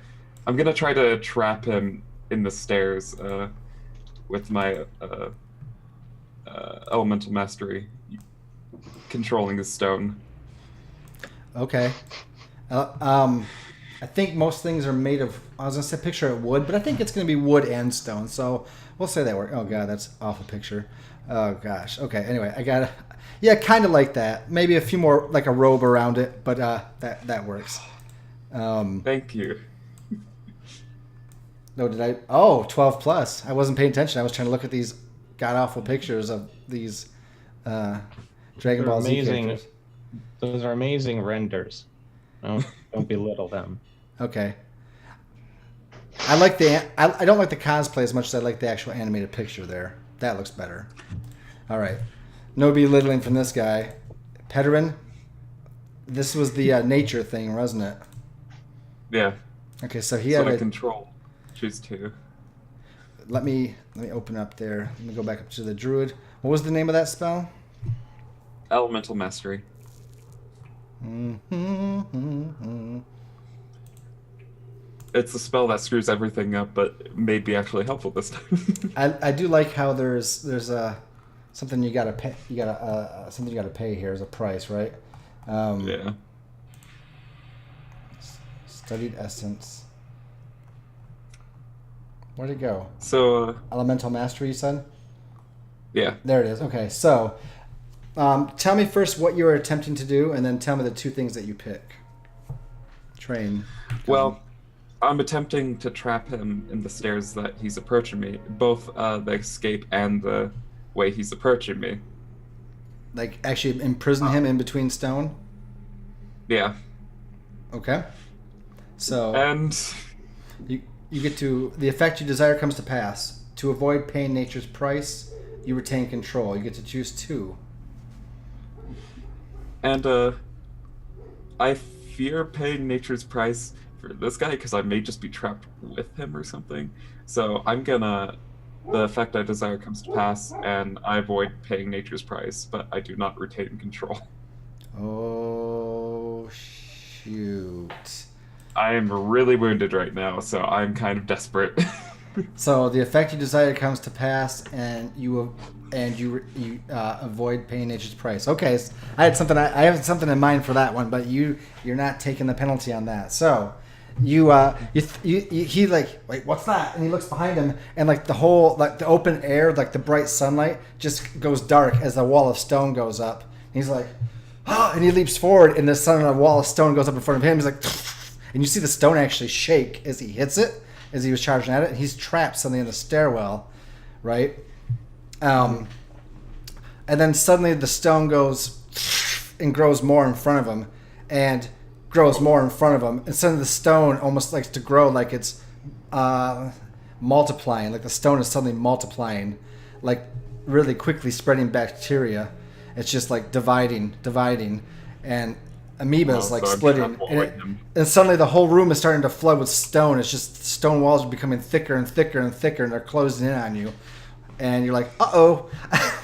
trap him in the stairs with my elemental mastery, controlling the stone. Okay. I think most things are made of. I was gonna say picture it wood, but I think it's gonna be wood and stone. So we'll say that work. Oh god, that's awful picture. Oh gosh. Okay. Anyway, I got. Yeah, kind of like that. Maybe a few more, like a robe around it, but that works. Thank you. No, did I? Oh, 12 plus. I wasn't paying attention. I was trying to look at these god awful pictures of these Dragon Ball Z amazing. characters. Those are amazing renders. Don't belittle them. Okay. I like I don't like the cosplay as much as I like the actual animated picture there. That looks better. All right. No belittling from this guy. Pederin, this was the nature thing, wasn't it? Yeah. Okay, so he So had I a... control. Choose 2. Let me open up there. Let me go back up to the druid. What was the name of that spell? Elemental mastery. Mm-hmm. It's a spell that screws everything up, but may be actually helpful this time. I do like how there's a something you gotta pay. You gotta something you gotta pay here as a price, right? Yeah. Studied essence. Where'd it go? So, Elemental mastery, you said? yeah. There it is. Okay, so tell me first what you were attempting to do, and then tell me the 2 things that you pick. Train. Well, I'm attempting to trap him in the stairs that he's approaching me, both the escape and the way he's approaching me. Like, actually imprison him in between stone? Yeah. Okay. So... And You get to... The effect you desire comes to pass. To avoid paying nature's price, you retain control. You get to choose 2. I fear paying nature's price for this guy because I may just be trapped with him or something. So I'm gonna... The effect I desire comes to pass, and I avoid paying nature's price, but I do not retain control. Oh, shoot. I am really wounded right now, so I'm kind of desperate. So the effect you desire comes to pass, and you avoid paying nature's price. Okay, so I have something in mind for that one, but you're not taking the penalty on that. So he like, wait, what's that? And he looks behind him, and like the whole, like the open air, like the bright sunlight just goes dark as the wall of stone goes up. And he's like, oh, and he leaps forward, and the sun on a wall of stone goes up in front of him. He's like, and you see the stone actually shake as he hits it, as he was charging at it, and he's trapped suddenly in the stairwell, right? And then suddenly the stone goes and grows more in front of him, and grows more in front of him, and suddenly the stone almost likes to grow like it's multiplying, like the stone is suddenly multiplying, like really quickly spreading bacteria. It's just like dividing, and amoebas like so I'm splitting, trapped and suddenly the whole room is starting to flood with stone. It's just stone walls are becoming thicker and thicker and thicker, and they're closing in on you, and you're like, uh-oh.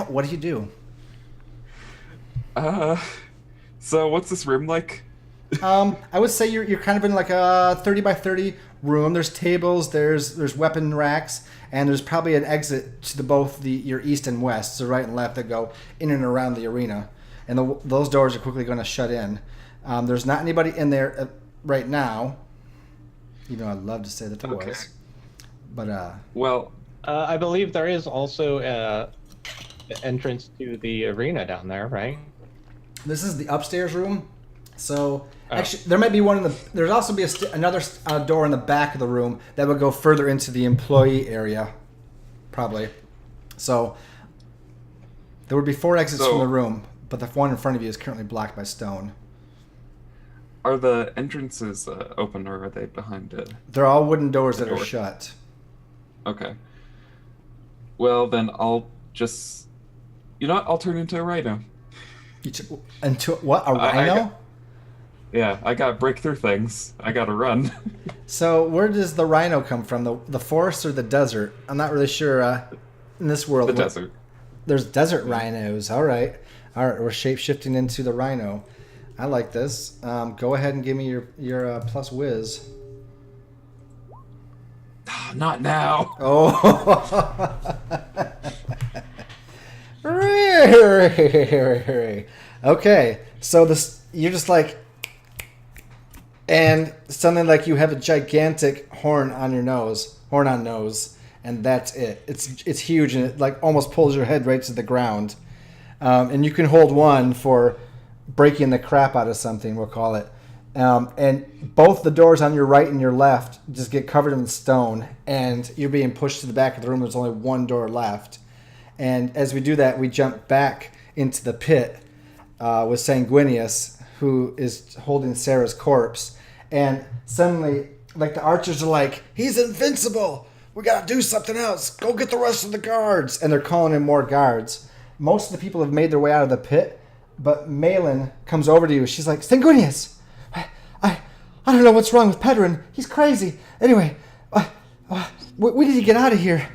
What do you do? So what's this room like? I would say you're kind of in like a 30 by 30 room. There's tables, there's weapon racks, and there's probably an exit to both your east and west, so right and left, that go in and around the arena. And those doors are quickly going to shut in. There's not anybody in there right now. Even though I'd love to say that there was. But Well, I believe there is also an entrance to the arena down there, right? this is the upstairs room. So actually, there might be one in the. There's also be another door in the back of the room that would go further into the employee area, probably. So there would be 4 exits from the room, but the one in front of you is currently blocked by stone. Are the entrances open, or are they behind it? They're all wooden doors that are shut. Okay. Well, then I'll just... You know what? I'll turn into a rhino. Into what? A rhino? I gotta break through things. I gotta run. So where does the rhino come from? The forest or the desert? I'm not really sure. In this world, The desert. There's desert rhinos. All right. We're shape shifting into the rhino. I like this. Go ahead and give me your plus whiz. Not now. Oh. Okay. So you're just like, and something like you have a gigantic horn on nose, and that's it. It's huge, and it like almost pulls your head right to the ground. And you can hold one for breaking the crap out of something, we'll call it. And both the doors on your right and your left just get covered in stone, and you're being pushed to the back of the room. There's only one door left. And as we do that, we jump back into the pit with Sanguinius, who is holding Sarah's corpse. And suddenly, like, the archers are like, he's invincible! We gotta do something else! Go get the rest of the guards! And they're calling in more guards. Most of the people have made their way out of the pit, but Malin comes over to you. She's like, Sanguinius! I don't know what's wrong with Pedrin. He's crazy. Anyway, we need to get out of here.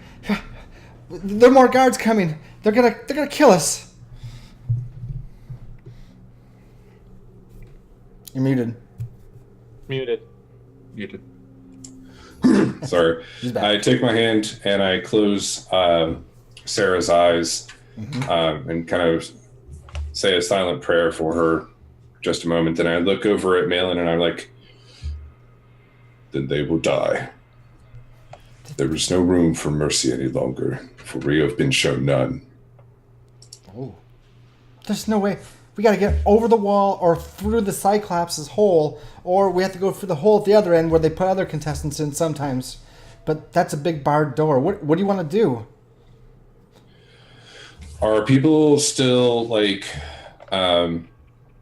There are more guards coming. They're gonna kill us. You're muted. Muted. Sorry. I take my hand and I close Sarah's eyes and kind of say a silent prayer for her just a moment. Then I look over at Malin and I'm like, then they will die. There is no room for mercy any longer, for we have been shown none. Oh. There's no way. We gotta get over the wall or through the Cyclops' hole, or we have to go through the hole at the other end where they put other contestants in sometimes. But that's a big barred door. What do you want to do? Are people still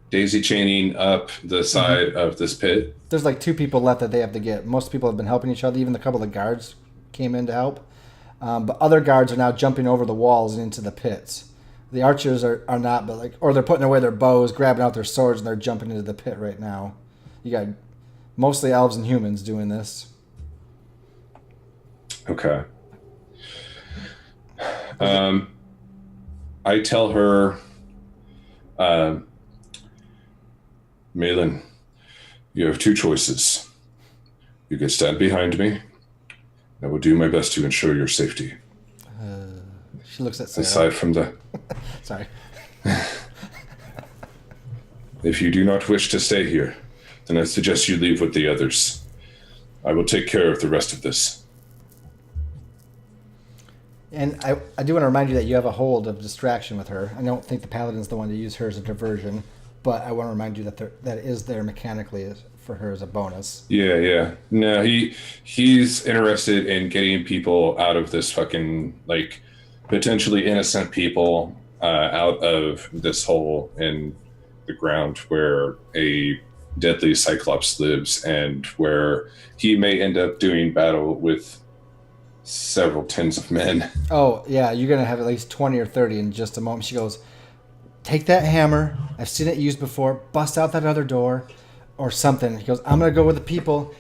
daisy chaining up the side of this pit? There's 2 people left that they have to get. Most people have been helping each other. Even a couple of guards came in to help. But other guards are now jumping over the walls and into the pits. The archers are not, but or they're putting away their bows, grabbing out their swords, and they're jumping into the pit right now. You got mostly elves and humans doing this. Okay. I tell her, Malin, you have 2 choices. You can stand behind me. I will do my best to ensure your safety. She looks at Sarah. Aside from that, Sorry. if you do not wish to stay here, then I suggest you leave with the others. I will take care of the rest of this. And I do want to remind you that you have a hold of distraction with her. I don't think the paladin's the one to use her as a diversion, but I want to remind you that is there mechanically for her as a bonus. Yeah. No, he's interested in getting people out of this fucking, potentially innocent people out of this hole in the ground where a deadly Cyclops lives and where he may end up doing battle with several tens of men. Oh, yeah, you're going to have at least 20 or 30 in just a moment. She goes, take that hammer. I've seen it used before. Bust out that other door or something. He goes, I'm going to go with the people.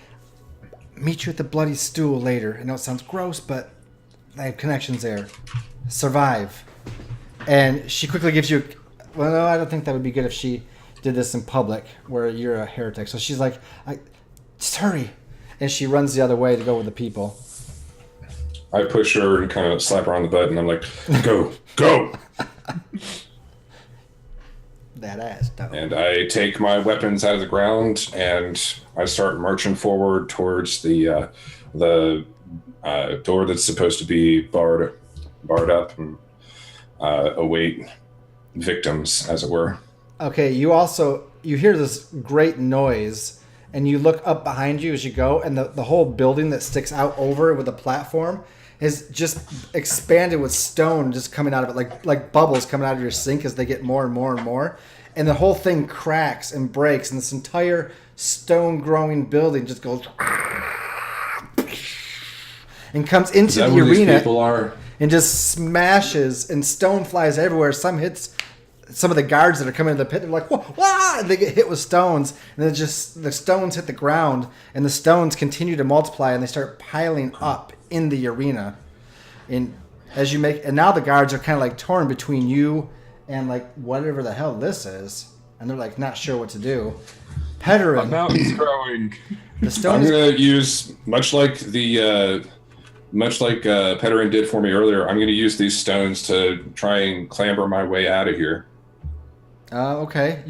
Meet you at the bloody stool later. I know it sounds gross, but I have connections there. Survive. And she quickly gives you... Well, no, I don't think that would be good if she did this in public where you're a heretic. So she's like, just hurry. And she runs the other way to go with the people. I push her and kind of slap her on the butt, and I'm like, go. That ass, though. And I take my weapons out of the ground, and I start marching forward towards the door that's supposed to be barred up and await victims, as it were. Okay, you hear this great noise, and you look up behind you as you go, and the whole building that sticks out over it with a platform is just expanded with stone just coming out of it, like bubbles coming out of your sink as they get more and more and more. And the whole thing cracks and breaks, and this entire stone-growing building just goes and comes into the arena and just smashes, and stone flies everywhere. Some hits some of the guards that are coming into the pit. They're like, whoa, and they get hit with stones, and then just the stones hit the ground, and the stones continue to multiply, and they start piling up in the arena. And now the guards are kind of torn between you and whatever the hell this is, and they're not sure what to do. Pederin, a mountain's growing. The stone. I'm gonna use much like Pederin did for me earlier. I'm gonna use these stones to try and clamber my way out of here. Okay.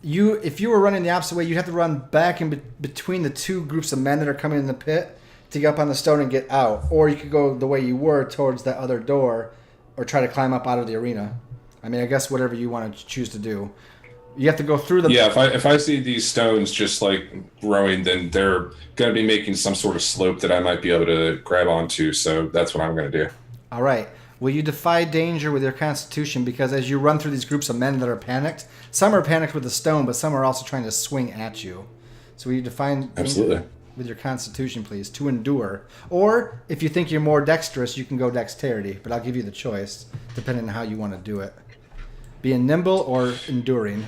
If you were running the opposite way, you'd have to run back in between the 2 groups of men that are coming in the pit to get up on the stone and get out, or you could go the way you were towards that other door, or try to climb up out of the arena. I mean, I guess whatever you want to choose to do. You have to go through the... Yeah, if I see these stones just growing, then they're going to be making some sort of slope that I might be able to grab onto, so that's what I'm going to do. All right. Will you defy danger with your constitution? Because as you run through these groups of men that are panicked, some are panicked with the stone, but some are also trying to swing at you. So will you defy danger Absolutely. with your constitution, please, to endure? Or if you think you're more dexterous, you can go dexterity, but I'll give you the choice, depending on how you want to do it. Being nimble or enduring?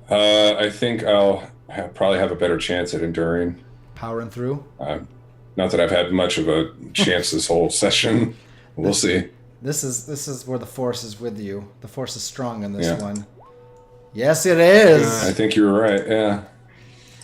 I think I'll probably have a better chance at enduring. Powering through. Not that I've had much of a chance this whole session. We'll see. This is where the force is with you. The force is strong in this Yeah. one. Yes, it is. I think you were right. Yeah.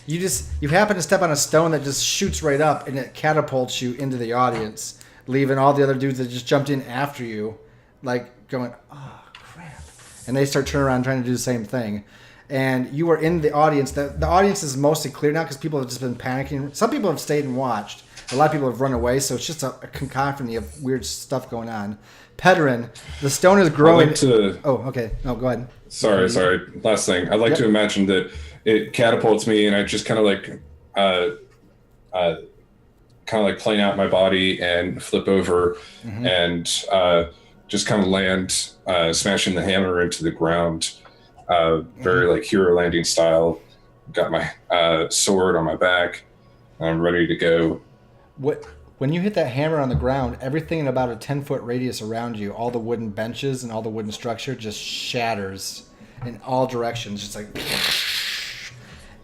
You happen to step on a stone that just shoots right up and it catapults you into the audience, leaving all the other dudes that just jumped in after you, like going, oh crap, and they start turning around trying to do the same thing. And you are in the audience. The audience is mostly clear now because people have just been panicking. Some people have stayed and watched. A lot of people have run away, so it's just a cacophony of weird stuff going on. Pedrin, the stone is growing. Oh, okay. No, go ahead. Sorry. Last thing. I'd like to imagine that it catapults me, and I just kind of plane out my body and flip over, and just kind of land, smashing the hammer into the ground, very like hero landing style. Got my sword on my back. I'm ready to go. When you hit that hammer on the ground, everything in about a 10-foot radius around you, all the wooden benches and all the wooden structure just shatters in all directions, just like,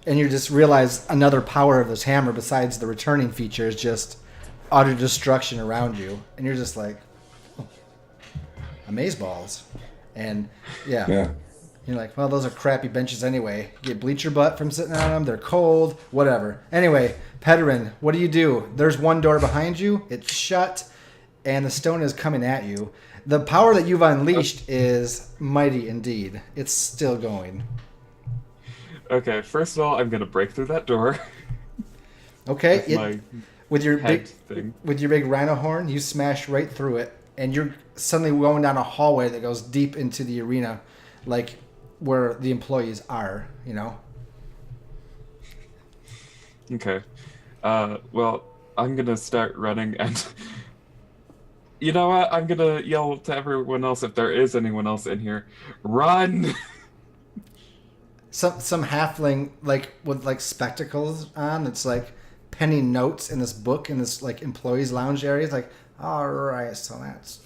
and you just realize another power of this hammer besides the returning feature is just utter destruction around you, and you're just like, oh, amazeballs. And yeah. You're like, well, those are crappy benches anyway. You bleach your butt from sitting on them. They're cold, whatever. Anyway, Pedrin, what do? There's one door behind you. It's shut, and the stone is coming at you. The power that you've unleashed is mighty indeed. It's still going. Okay, first of all, I'm gonna break through that door. Okay, with your thing. With your big rhino horn, you smash right through it, and you're suddenly going down a hallway that goes deep into the arena, like where the employees are, you know. Okay. Well, I'm gonna start running, and you know what? I'm gonna yell to everyone else, if there is anyone else in here, run! Some halfling like with like spectacles on. It's like penning notes in this book in this like employees lounge area. It's like, all right, so that's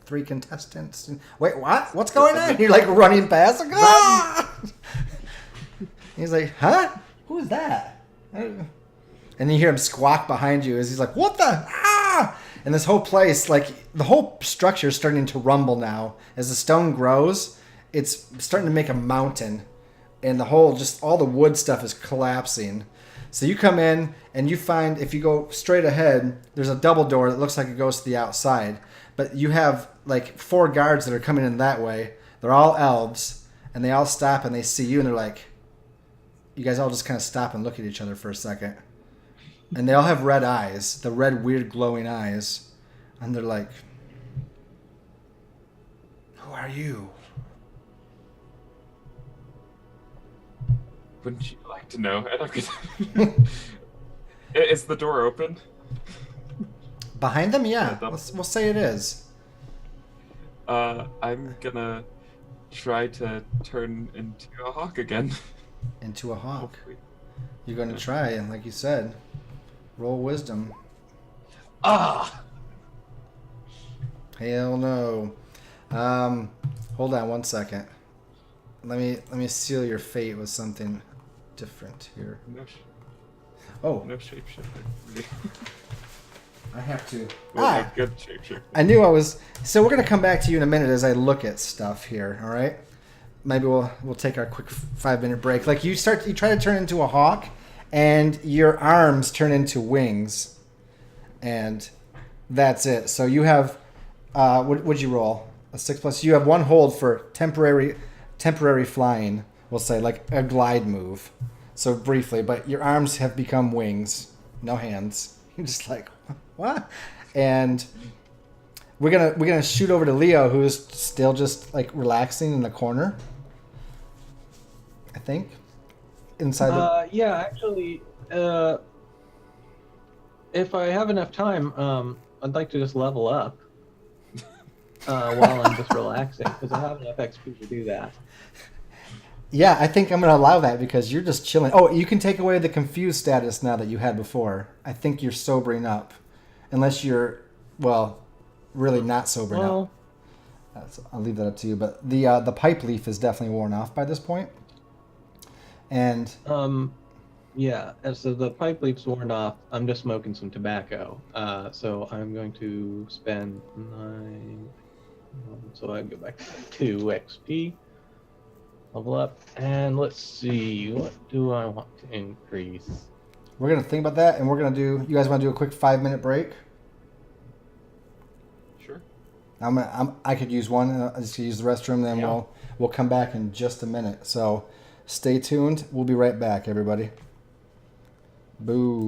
3 contestants. Wait, what? What's going on? You're like running past. Like, ah! He's like, huh? Who is that? And then you hear him squawk behind you as he's like, what the? Ah! And this whole place, like the whole structure is starting to rumble now. As the stone grows, it's starting to make a mountain. And the whole, just all the wood stuff is collapsing. So you come in and you find, if you go straight ahead, there's a double door that looks like it goes to the outside. But you have like 4 guards that are coming in that way. They're all elves, and they all stop and they see you, and they're like, you guys all just kind of stop and look at each other for a second. And they all have red eyes, the red, weird, glowing eyes. And they're like, who are you? Wouldn't you like to know? And I'm gonna... Is the door open? Behind them? Yeah. We'll say it is. I'm gonna try to turn into a hawk again. Into a hawk. Hopefully. You're going to try, and like you said, roll wisdom. Ah! Hell no. Hold on one second. Let me seal your fate with something different here. No shapeshifter. I have to. Well, good shapeshifter. I knew I was. So we're gonna come back to you in a minute as I look at stuff here. All right. Maybe we'll take our quick 5-minute break. Like you try to turn into a hawk, and your arms turn into wings, and that's it. So you have. What'd you roll? A 6+. You have 1 hold for temporary flying. We'll say like a glide move. So briefly, but your arms have become wings, no hands. You're just like, what? And we're gonna shoot over to Leo, who's still just like relaxing in the corner. I think inside the. Yeah, actually, if I have enough time, I'd like to just level up while I'm just relaxing because I have enough XP to do that. Yeah, I think I'm going to allow that because you're just chilling. Oh, you can take away the confused status now that you had before. I think you're sobering up. Unless you're, well, really not sobering up. I'll leave that up to you. But the pipe leaf is definitely worn off by this point. And Yeah, and so the pipe leaf's worn off. I'm just smoking some tobacco. So I'm going to spend 9. So I go back to 2 XP. Level up. And let's see. What do I want to increase? We're gonna think about that, and we're gonna do. You guys want to do a quick 5-minute break? Sure. I could use one. I just use the restroom. Then Yeah. we'll come back in just a minute. So stay tuned. We'll be right back, everybody. Boo.